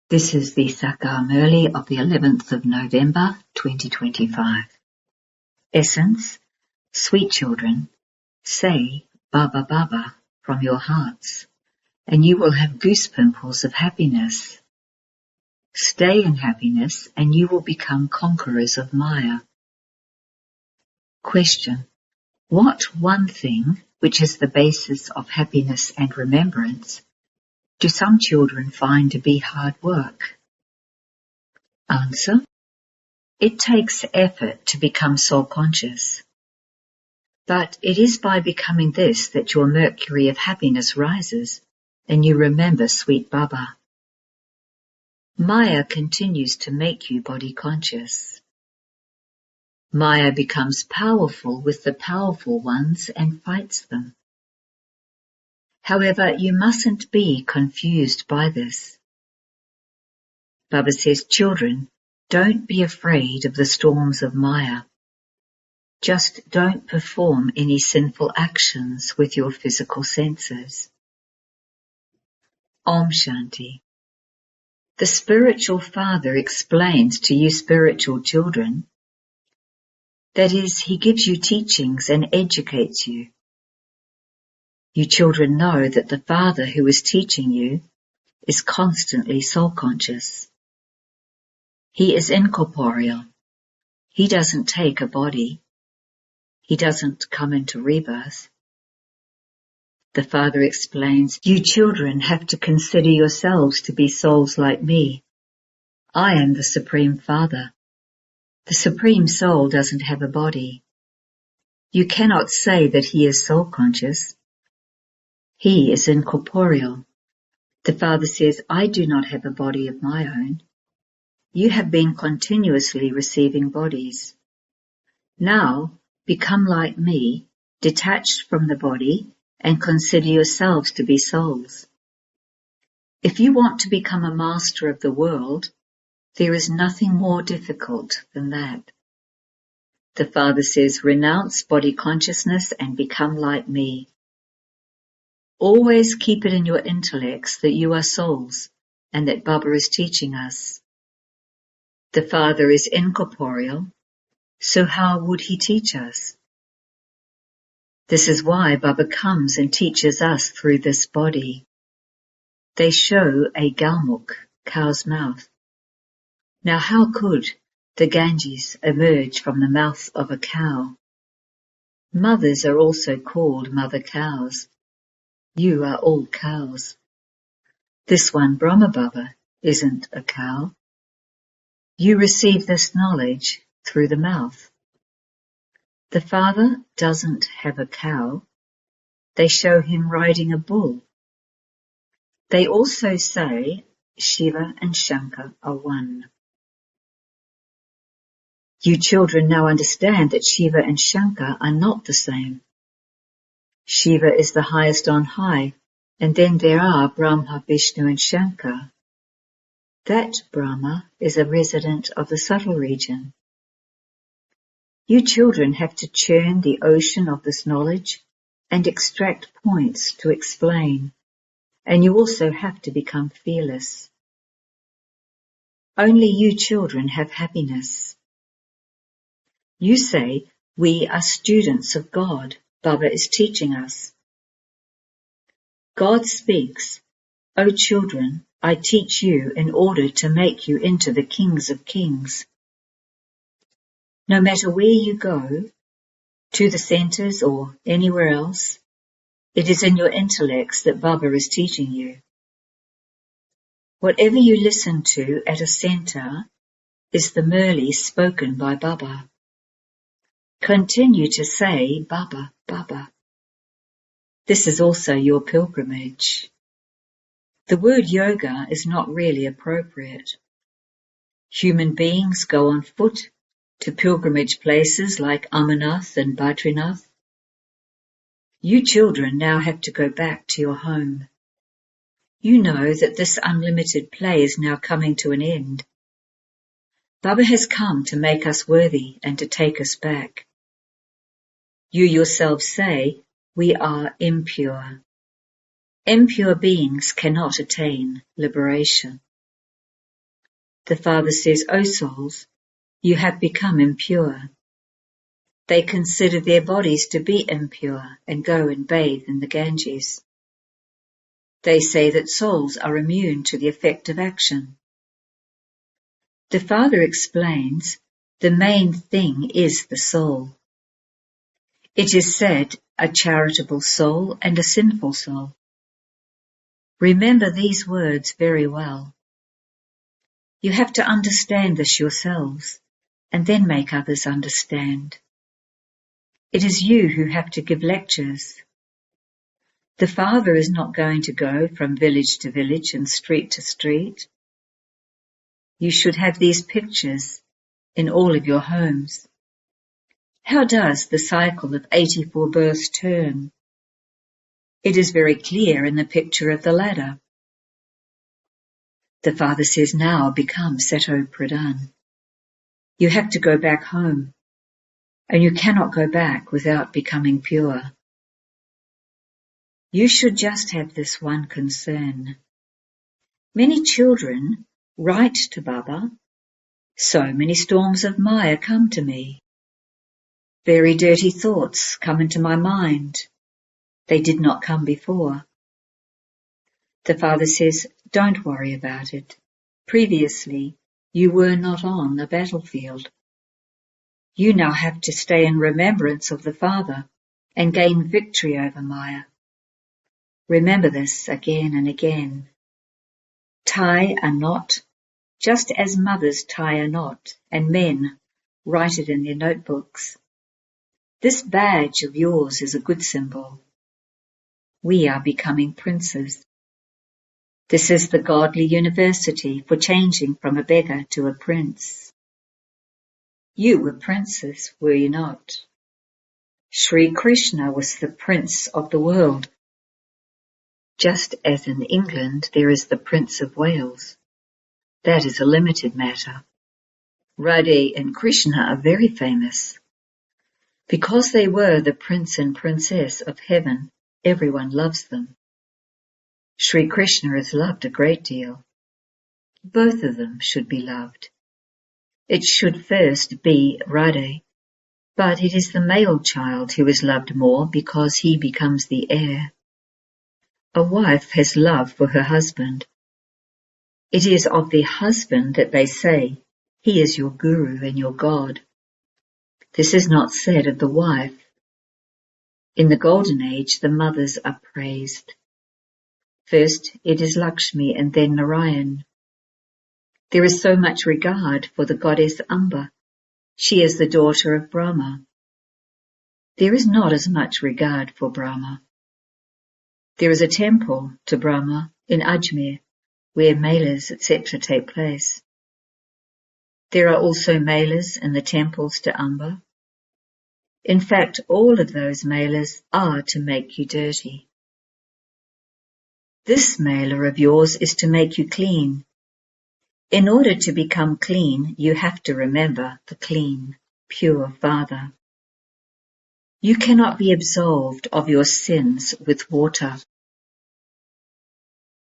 This is the Murli of the 11th of November, 2025. Essence: sweet children, say Baba Baba from your hearts, and you will have goose pimples of happiness. Stay in happiness and you will become conquerors of Maya. Question: what one thing, which is the basis of happiness and remembrance, do some children find to be hard work? Answer: it takes effort to become soul-conscious. But it is by becoming this that your mercury of happiness rises and you remember sweet Baba. Maya continues to make you body-conscious. Maya becomes powerful with the powerful ones and fights them. However, you mustn't be confused by this. Baba says, children, don't be afraid of the storms of Maya. Just don't perform any sinful actions with your physical senses. Om Shanti. The spiritual father explains to you spiritual children, that is, he gives you teachings and educates you. You children know that the father who is teaching you is constantly soul-conscious. He is incorporeal. He doesn't take a body. He doesn't come into rebirth. The Father explains, you children have to consider yourselves to be souls like me. I am the Supreme Father. The Supreme Soul doesn't have a body. You cannot say that he is soul-conscious. He is incorporeal. The Father says, I do not have a body of my own. You have been continuously receiving bodies. Now, become like me, detached from the body, and consider yourselves to be souls. If you want to become a master of the world, there is nothing more difficult than that. The Father says, renounce body consciousness and become like me. Always keep it in your intellects that you are souls and that Baba is teaching us. The Father is incorporeal, so how would he teach us? This is why Baba comes and teaches us through this body. They show a galmuk, cow's mouth. Now how could the Ganges emerge from the mouth of a cow? Mothers are also called mother cows. You are all cows. This one, Brahma Baba, isn't a cow. You receive this knowledge through the mouth. The Father doesn't have a cow. They show him riding a bull. They also say Shiva and Shankar are one. You children now understand that Shiva and Shankar are not the same. Shiva is the highest on high, and then there are Brahma, Vishnu and Shankar. That Brahma is a resident of the subtle region. You children have to churn the ocean of this knowledge and extract points to explain, and you also have to become fearless. Only you children have happiness. You say, we are students of God. Baba is teaching us. God speaks, O children, I teach you in order to make you into the kings of kings. No matter where you go, to the centers or anywhere else, it is in your intellects that Baba is teaching you. Whatever you listen to at a center is the Murli spoken by Baba. Continue to say Baba, Baba. This is also your pilgrimage. The word yoga is not really appropriate. Human beings go on foot to pilgrimage places like Amarnath and Badrinath. You children now have to go back to your home. You know that this unlimited play is now coming to an end. Baba has come to make us worthy and to take us back. You yourselves say, we are impure. Impure beings cannot attain liberation. The Father says, O souls, you have become impure. They consider their bodies to be impure and go and bathe in the Ganges. They say that souls are immune to the effect of action. The Father explains, the main thing is the soul. It is said, a charitable soul and a sinful soul. Remember these words very well. You have to understand this yourselves, and then make others understand. It is you who have to give lectures. The Father is not going to go from village to village and street to street. You should have these pictures in all of your homes. How does the cycle of 84 births turn? It is very clear in the picture of the ladder. The Father says, now become Sato Pradhan. You have to go back home, and you cannot go back without becoming pure. You should just have this one concern. Many children write to Baba, so many storms of Maya come to me. Very dirty thoughts come into my mind. They did not come before. The Father says, don't worry about it. Previously, you were not on the battlefield. You now have to stay in remembrance of the Father and gain victory over Maya. Remember this again and again. Tie a knot, just as mothers tie a knot, and men write it in their notebooks. This badge of yours is a good symbol. We are becoming princes. This is the godly university for changing from a beggar to a prince. You were princes, were you not? Sri Krishna was the prince of the world. Just as in England there is the Prince of Wales. That is a limited matter. Radhe and Krishna are very famous. Because they were the prince and princess of heaven, everyone loves them. Sri Krishna is loved a great deal. Both of them should be loved. It should first be Radhe, but it is the male child who is loved more because he becomes the heir. A wife has love for her husband. It is of the husband that they say, he is your guru and your God. This is not said of the wife. In the golden age, the mothers are praised. First, it is Lakshmi and then Narayan. There is so much regard for the goddess Amba. She is the daughter of Brahma. There is not as much regard for Brahma. There is a temple to Brahma in Ajmer, where melas, etc. take place. There are also melas in the temples to Amba. In fact, all of those melas are to make you dirty. This mela of yours is to make you clean. In order to become clean, you have to remember the clean, pure Father. You cannot be absolved of your sins with water.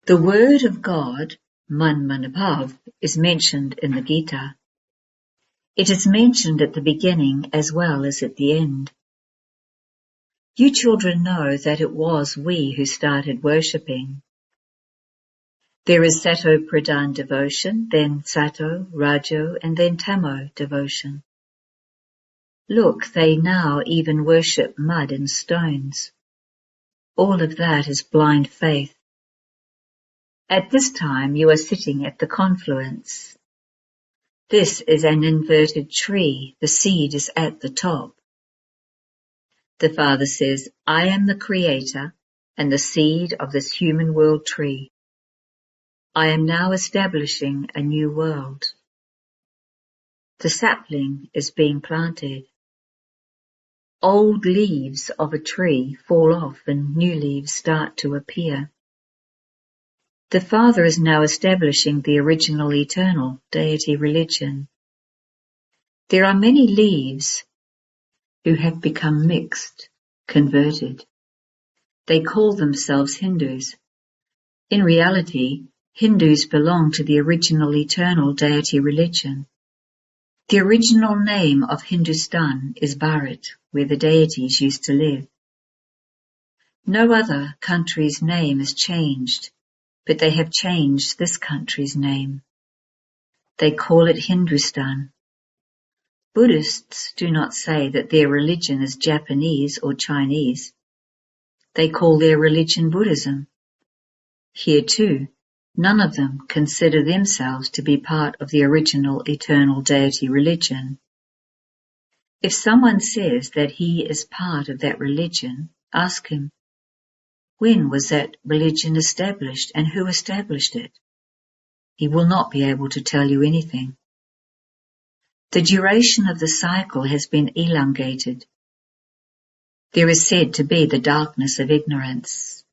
The word of God, Man Manabhav, is mentioned in the Gita. It is mentioned at the beginning as well as at the end. You children know that it was we who started worshipping. There is Sato Pradhan devotion, then Sato, Rajo, and then Tamo devotion. Look, they now even worship mud and stones. All of that is blind faith. At this time you are sitting at the confluence. This is an inverted tree. The seed is at the top. The Father says, I am the creator and the seed of this human world tree. I am now establishing a new world. The sapling is being planted. Old leaves of a tree fall off and new leaves start to appear. The Father is now establishing the original eternal deity religion. There are many leaves who have become mixed, converted. They call themselves Hindus. In reality, Hindus belong to the original eternal deity religion. The original name of Hindustan is Bharat, where the deities used to live. No other country's name is changed, but they have changed this country's name. They call it Hindustan. Buddhists do not say that their religion is Japanese or Chinese. They call their religion Buddhism. Here too, none of them consider themselves to be part of the original eternal deity religion. If someone says that he is part of that religion, ask him, when was that religion established and who established it? He will not be able to tell you anything. The duration of the cycle has been elongated. There is said to be the darkness of ignorance.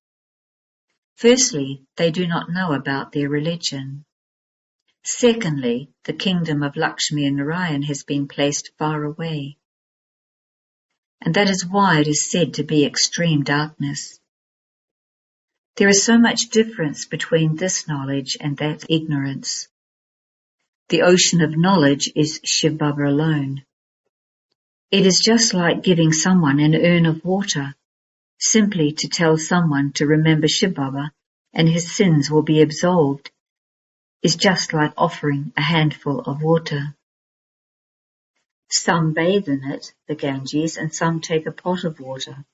Firstly, they do not know about their religion. Secondly, the kingdom of Lakshmi and Narayan has been placed far away. And that is why it is said to be extreme darkness. There is so much difference between this knowledge and that ignorance. The ocean of knowledge is Shiv Baba alone. It is just like giving someone an urn of water, simply to tell someone to remember Shiv Baba and his sins will be absolved, is just like offering a handful of water. Some bathe in it, the Ganges, and some take a pot of water.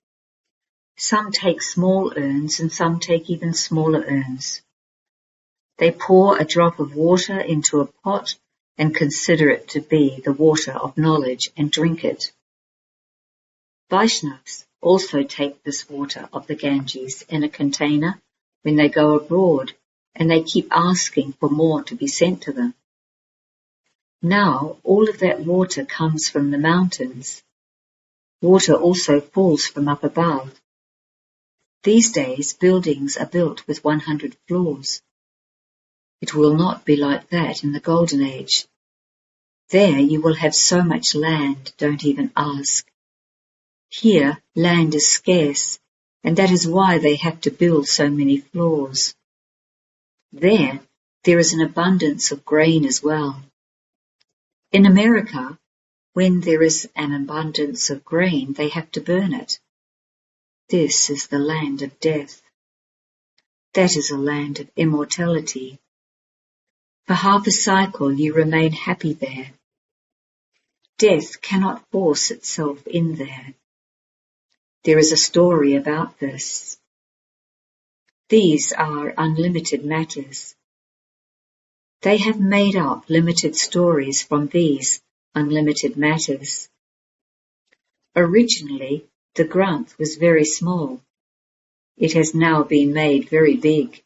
Some take small urns and some take even smaller urns. They pour a drop of water into a pot and consider it to be the water of knowledge and drink it. Vaishnavas also take this water of the Ganges in a container when they go abroad, and they keep asking for more to be sent to them. Now all of that water comes from the mountains. Water also falls from up above. These days buildings are built with 100 floors. It will not be like that in the Golden Age. There you will have so much land, don't even ask. Here land is scarce, and that is why they have to build so many floors. There is an abundance of grain as well. In America, when there is an abundance of grain, they have to burn it. This is the land of death. That is a land of immortality. For half a cycle you remain happy there. Death cannot force itself in there. There is a story about this. These are unlimited matters. They have made up limited stories from these unlimited matters. Originally, the Granth was very small. It has now been made very big.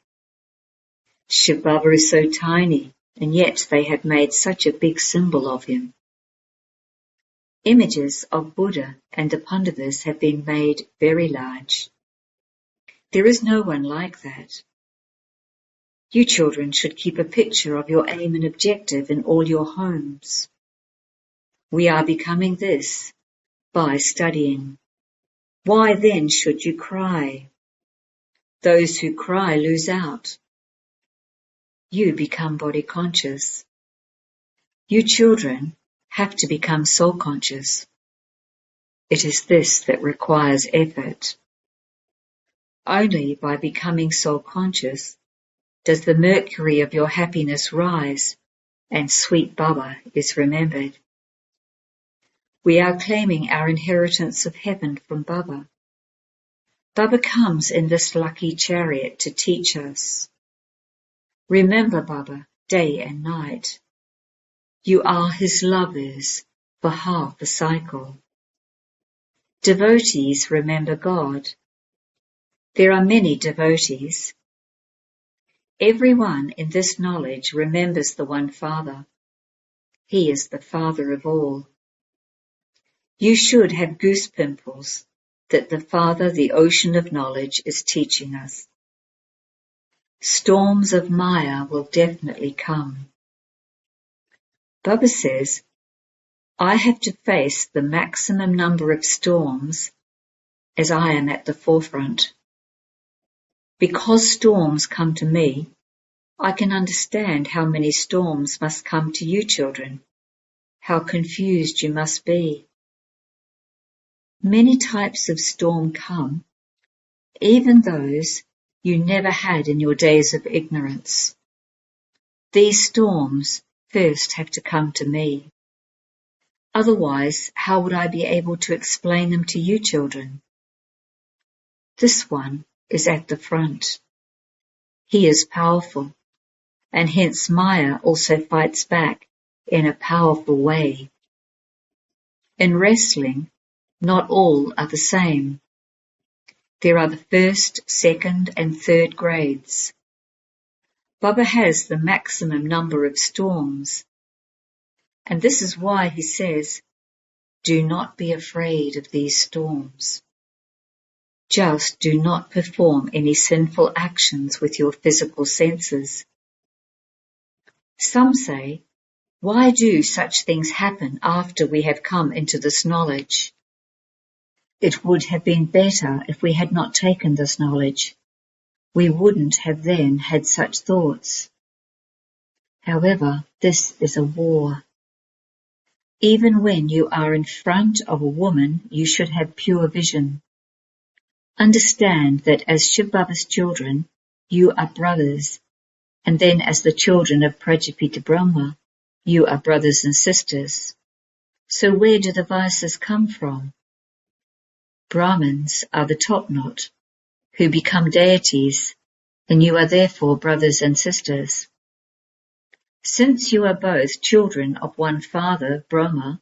Shiv Baba is so tiny, and yet they have made such a big symbol of him. Images of Buddha and the Pandavas have been made very large. There is no one like that. You children should keep a picture of your aim and objective in all your homes. We are becoming this by studying. Why then should you cry? Those who cry lose out. You become body conscious. You children have to become soul conscious. It is this that requires effort. Only by becoming soul conscious does the mercury of your happiness rise and sweet Baba is remembered. We are claiming our inheritance of heaven from Baba. Baba comes in this lucky chariot to teach us. Remember Baba day and night. You are his lovers for half a cycle. Devotees remember God. There are many devotees. Everyone in this knowledge remembers the one Father. He is the Father of all. You should have goose pimples that the Father, the ocean of knowledge, is teaching us. Storms of Maya will definitely come. Baba says, I have to face the maximum number of storms as I am at the forefront. Because storms come to me, I can understand how many storms must come to you children, how confused you must be. Many types of storm come, even those you never had in your days of ignorance. These storms first have to come to me. Otherwise, how would I be able to explain them to you children? This one is at the front. He is powerful, and hence Maya also fights back in a powerful way. In wrestling, not all are the same. There are the first, second, and third grades. Baba has the maximum number of storms, and this is why he says, do not be afraid of these storms. Just do not perform any sinful actions with your physical senses. Some say, why do such things happen after we have come into this knowledge? It would have been better if we had not taken this knowledge. We wouldn't have then had such thoughts. However, this is a war. Even when you are in front of a woman, you should have pure vision. Understand that as Shiv Baba's children, you are brothers, and then as the children of Prajapita Brahma, you are brothers and sisters. So where do the vices come from? Brahmins are the top knot, who become deities, and you are therefore brothers and sisters. Since you are both children of one father, Brahma,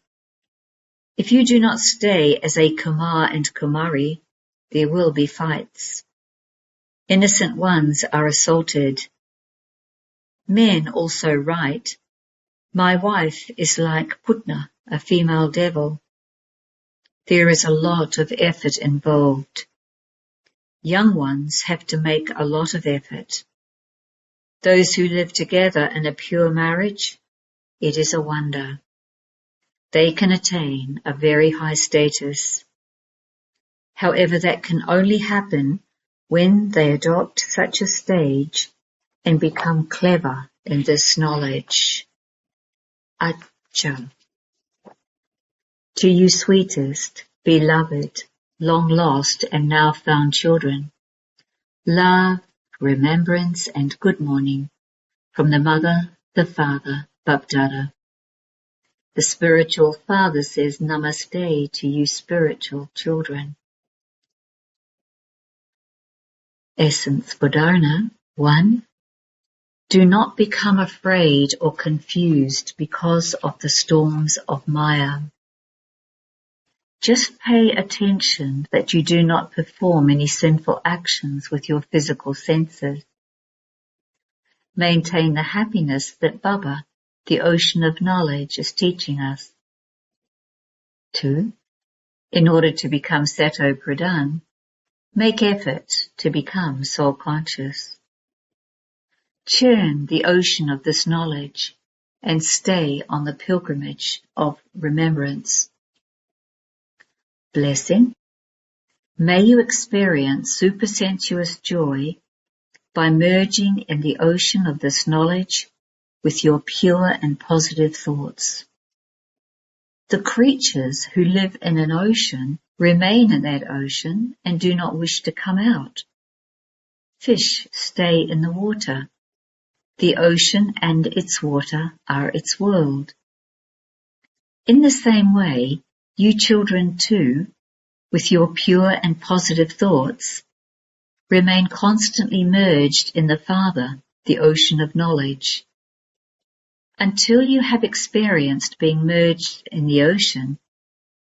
if you do not stay as a Kumar and Kumari, there will be fights. Innocent ones are assaulted. Men also write, my wife is like Putna, a female devil. There is a lot of effort involved. Young ones have to make a lot of effort. Those who live together in a pure marriage, it is a wonder. They can attain a very high status. However, that can only happen when they adopt such a stage and become clever in this knowledge. Acha. To you sweetest, beloved, long lost and now found children, love, remembrance and good morning from the mother, the father, Bapdada. The spiritual father says namaste to you spiritual children. Essence Bodhana 1. Do not become afraid or confused because of the storms of Maya. Just pay attention that you do not perform any sinful actions with your physical senses. Maintain the happiness that Baba, the ocean of knowledge, is teaching us. 2. In order to become Sato Pradhan, make effort to become soul-conscious. Churn the ocean of this knowledge and stay on the pilgrimage of remembrance. Blessing. May you experience supersensuous joy by merging in the ocean of this knowledge with your pure and positive thoughts. The creatures who live in an ocean remain in that ocean and do not wish to come out. Fish stay in the water. The ocean and its water are its world. In the same way, you children too, with your pure and positive thoughts, remain constantly merged in the Father, the ocean of knowledge. Until you have experienced being merged in the ocean,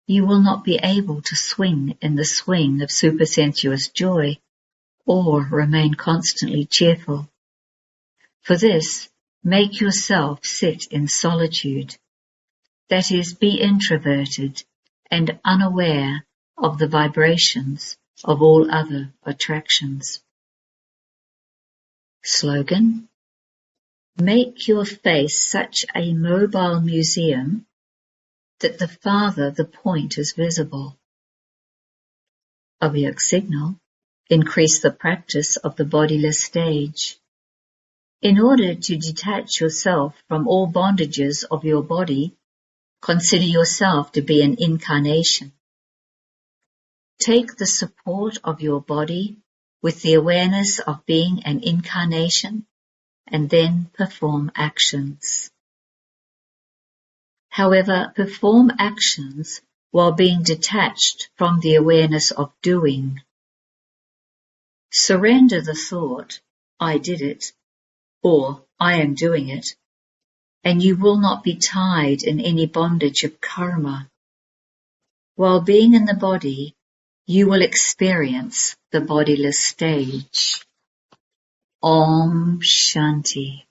you will not be able to swing in the swing of supersensuous joy, or remain constantly cheerful. For this, make yourself sit in solitude, that is, be introverted and unaware of the vibrations of all other attractions. Slogan. Make your face such a mobile museum that the farther the point is visible. Avyak signal. Increase the practice of the bodiless stage. In order to detach yourself from all bondages of your body, consider yourself to be an incarnation. Take the support of your body with the awareness of being an incarnation and then perform actions. However, perform actions while being detached from the awareness of doing. Surrender the thought, I did it, or I am doing it, and you will not be tied in any bondage of karma. While being in the body, you will experience the bodiless stage. Om Shanti.